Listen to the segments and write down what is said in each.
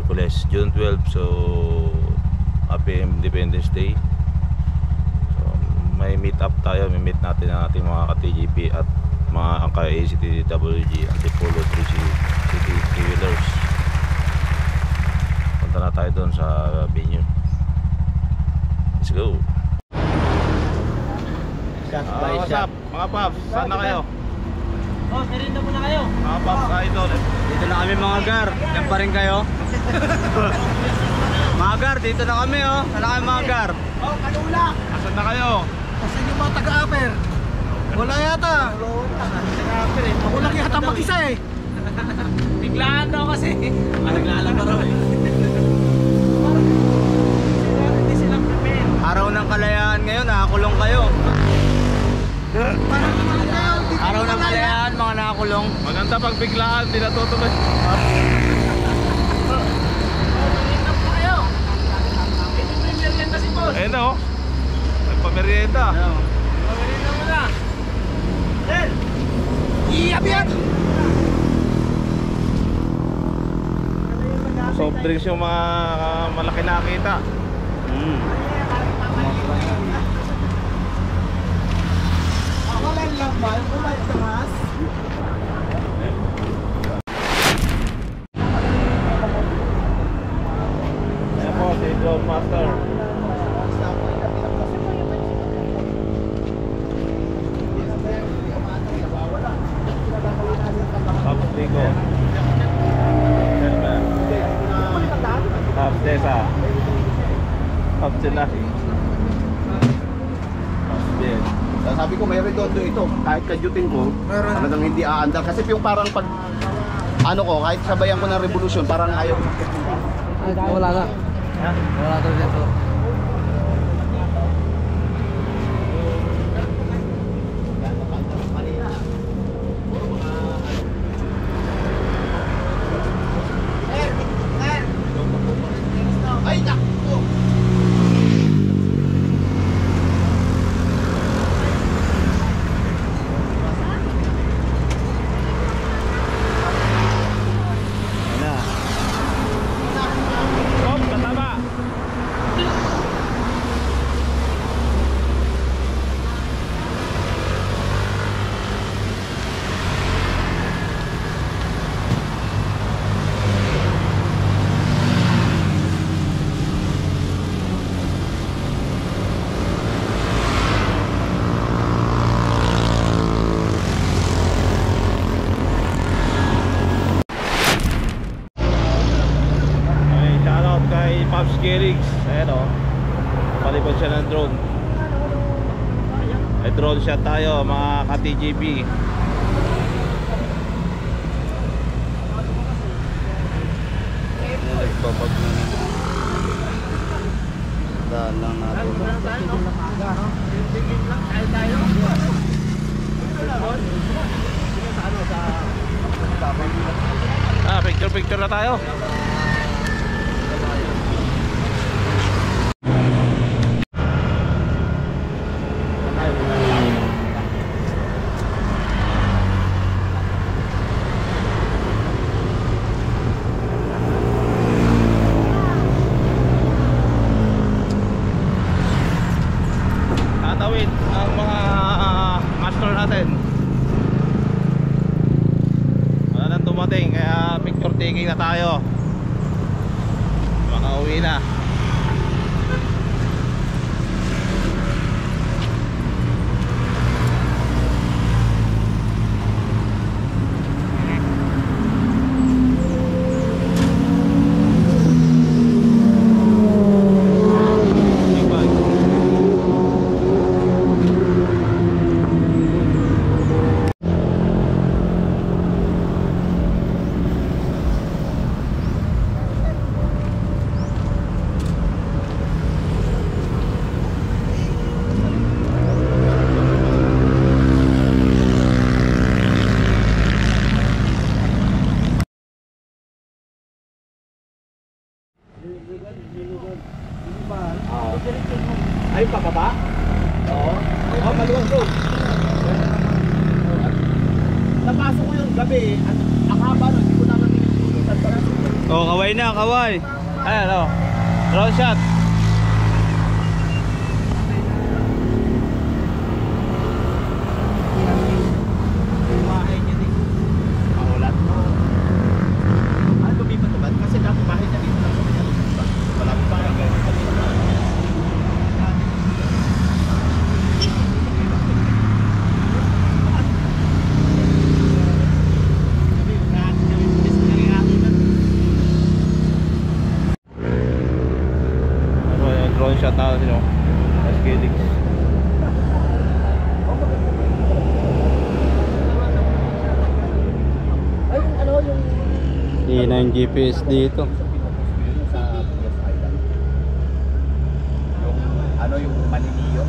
Hercules, June 12. So happy Independence Day. So may meet up tayo, may meet natin ang ating mga ka-TGP at mga ka-ACTWG, Antipolo 3 City Wheelers. Punta na tayo doon sa venue. Let's go. What's up mga paps, saan na kayo? Oh, merienda muna kayo. Mga paps, idol. Dito na kami mga gar. Yan pa rin kayo. Mga gar, dito na kami oh. Saan na kayo mga gar? Oh, kanula. Asan na kayo? Kasi yung mga taga-aper. Wala yata. Taga-aper eh. Ako lang yata mag-isa eh. Biglaan daw kasi. Naglalaba raw eh. Hindi silang prepare. Araw ng kalayaan ngayon, nakakulong kayo. Araw ng kalayaan, mga nakakulong. Maganda pag biglaan, di natutuloy. Ayun na oh. Nagpamerienda. Pamerienda mo na. Sir! Iyabiyan! Soft drinks yung mga malaki nakita. Awalan lang ba? Kumain ka mas? Ayan po, si Drone Master. Pops Tico. Pops Tessa. Pops Jelaki. Pops Ben. Sabi ko may redondo ito, kahit kadyutin ko, talagang hindi aandar. Kasi yung parang pag, ano ko, kahit sabayan ko ng revolusyon, parang ayaw. Wala na. Wala na dito. Ay, naku! Pop, katama. Okay, shoutout kay Pops Gerix. Ayan o, palipad siya ng drone. May drone shot tayo mga ka-TGP. Daan lang natin. Picture na tayo. Tatawid ang mga master natin. Wala nang dumating, kaya picture taking na tayo. Makauwi na. Ay, pababa? Oo. Oh, maluwag doon. Napasok ko yung gabi, ang haba nun, hindi ko naman tinutulutan. Oh, kaway na, kaway. Ayan, oh. Round shot. Paulat. Lumipat ba? Kasi dati bahay niya dito lang sa Manila. Malapit pa lang kayo. Drone shot natin, no? Cascadix. Hindi na yung GPS dito. Sa Pias Island. Yung Maniliyo.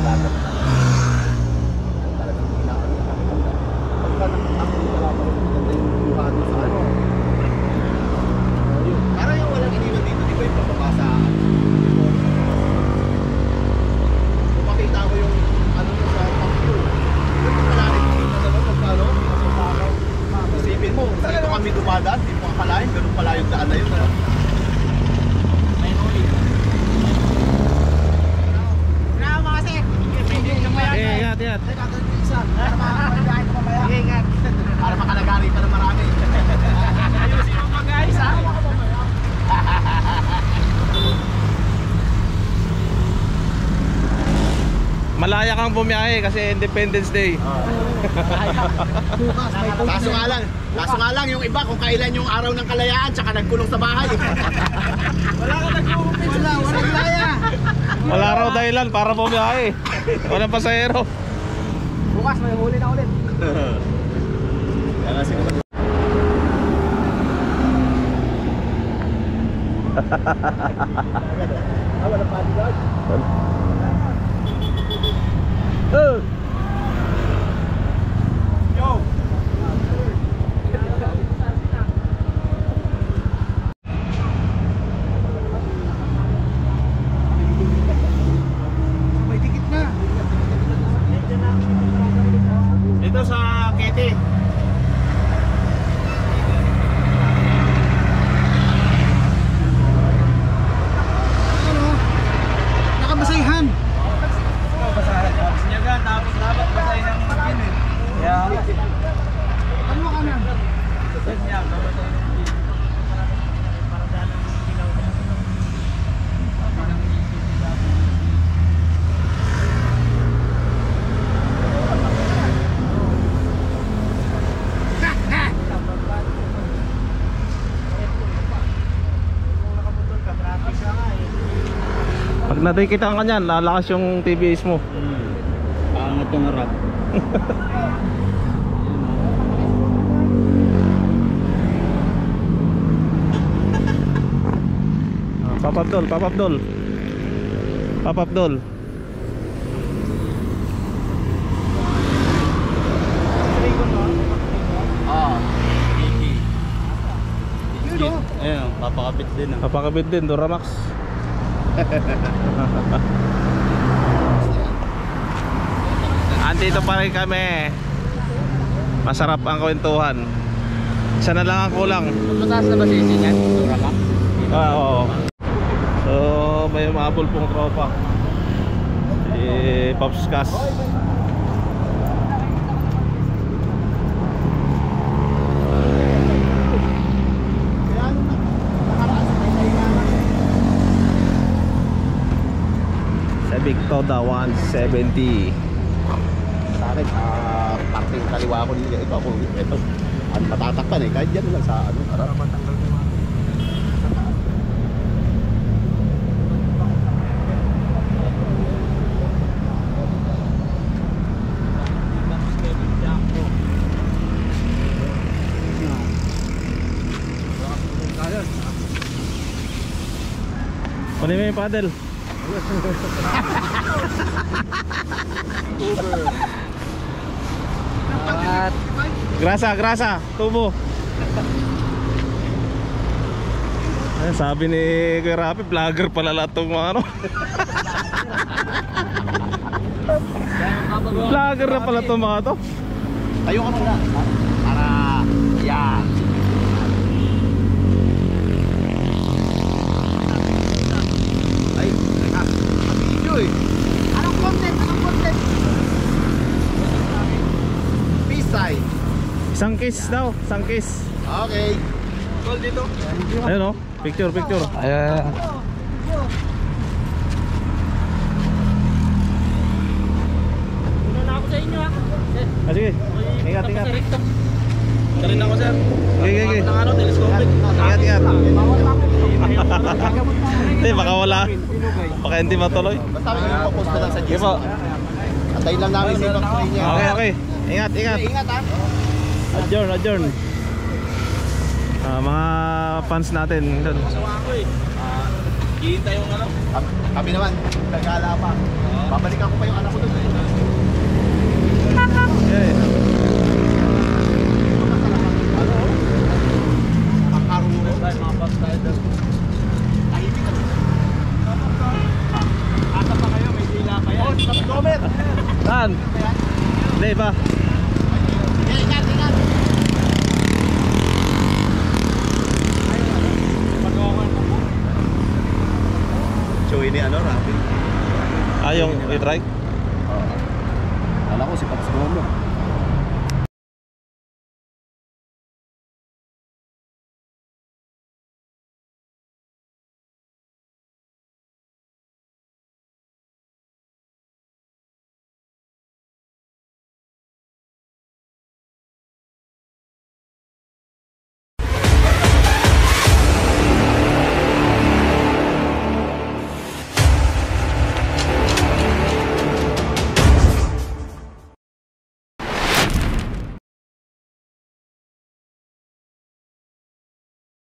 Dagat na. Talagang inaano na. Pagka nakakita ko yung buha doon sa ano. Parang yung walang iniwan dito, di ba yung pababa sa kung makita ko yung ano sa Pangyo. Yung malalim dito naman pagkano. Isipin mo, dito kami dumadaan, di mo akalain, ganun pala yung daan na yun. Ano? Ingat, ingat. Para makalagari pa ng marami. Ayusin mo pa guys, ha? Malaya kang bumiyahe kasi Independence Day. Kaso nga lang yung iba kung kailan yung araw ng kalayaan tsaka nagkulong sa bahay. Wala ka nag-uupin. Walang laya. Wala raw dahilan para bumiyahe. Walang pasahero. Bukas may huli na ulit. Kaya nga siguro. Wala pa bodyguard. Yo. May tikit na. Dito sa Kete. Ano? Nakabasayahan. Sinyagan, tapos dapat basahin ng pin eh. Yeah. Ano ka na? Sinyagan, babasahin ng pin. Pag nadikitan ka niyan, lalakas yung TBS mo. Pangat yung harap. Papapdol, papapdol. Papapdol. Yun o. Ayun, papakabit din ah. Papakabit din, Duramax. Andito pa rin kami. Masarap ang kwentuhan. Isa na lang ang kulang. Mataas na ba sisi niyan? Dura ka? Oo. So, may umabol pong tropa. Si Pops Cas. Sa Big Toda 170. Sa akin, parting kaliwa ko nila. Ito ako, ito. Ano matatakpan eh, kahit dyan lang sa ano. Para matanggal ko. Kunin mo yung paddle. Grasa, grasa, tubo. Ay, sabi ni Kuya Rapi, vlogger pala lahat itong mga ano. Vlogger na pala itong mga to. Tayo ka muna. Para, yan. kiss daw, isang kiss. Okay. Call dito. Ayun oh, picture. Ayan. Una na ako sa inyo ha. Ah, sige. Ingat. Tarin ako sir. Sige. Ng ano, telescopic. Ingat. Hindi, baka wala. Baka hindi matuloy. Basta may ipopost na lang sa Sige GC. po. Antayin lang namin sa ibang train niya. Okay. Ingat. Ingat ha. Adjourn. Mga fans natin doon. Hihintay yung ano. Kami naman, nagala pa. Babalikan ko pa yung anak ko doon. Okay. Ano? Ang karuro. Mga pass tayo doon. Tahimik na. Asa pa kayo, may dila pa yan. Stop cover. Saan? Hindi ba? Ingat. So ini ano, Rafi? Yung i-try?